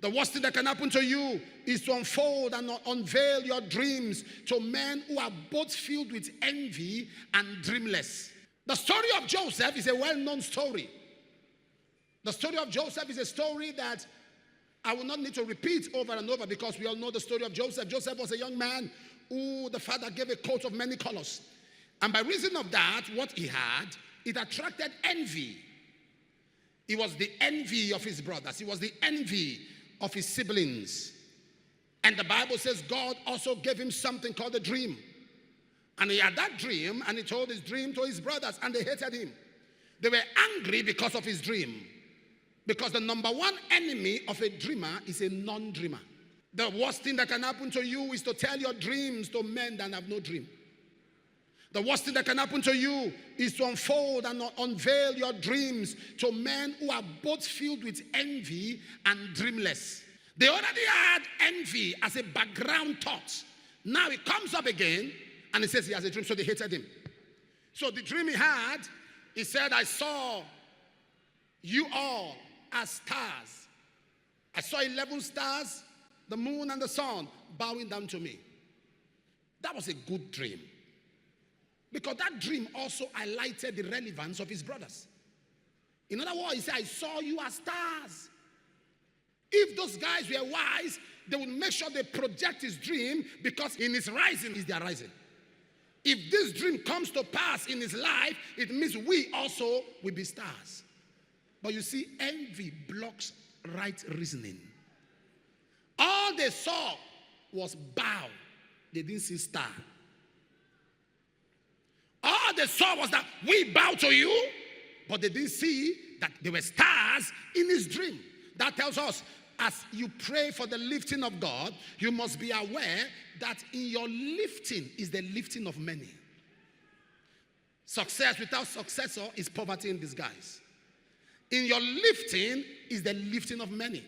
The worst thing that can happen to you is to unfold and unveil your dreams to men who are both filled with envy and dreamless. The story of Joseph is a well-known story. The story of Joseph is a story that I will not need to repeat over and over because we all know the story of Joseph. Joseph was a young man who the father gave a coat of many colors. And by reason of that, what he had, it attracted envy. He was the envy of his brothers. He was the envy of his siblings. And the Bible says God also gave him something called a dream. And he had that dream, and he told his dream to his brothers, and they hated him. They were angry because of his dream. Because the number one enemy of a dreamer is a non-dreamer. The worst thing that can happen to you is to tell your dreams to men that have no dream. The worst thing that can happen to you is to unfold and unveil your dreams to men who are both filled with envy and dreamless. They already had envy as a background thought. Now it comes up again and he says he has a dream, so they hated him. So the dream he had, he said, I saw you all as stars. I saw 11 stars, the moon and the sun bowing down to me. That was a good dream. Because that dream also highlighted the relevance of his brothers. In other words, he said, I saw you as stars. If those guys were wise, they would make sure they project his dream because in his rising is their rising. If this dream comes to pass in his life, it means we also will be stars. But you see, envy blocks right reasoning. All they saw was bow. They didn't see star. All they saw was that we bow to you, but they didn't see that there were stars in his dream. That tells us, as you pray for the lifting of God, you must be aware that in your lifting is the lifting of many. Success without successor is poverty in disguise. In your lifting is the lifting of many.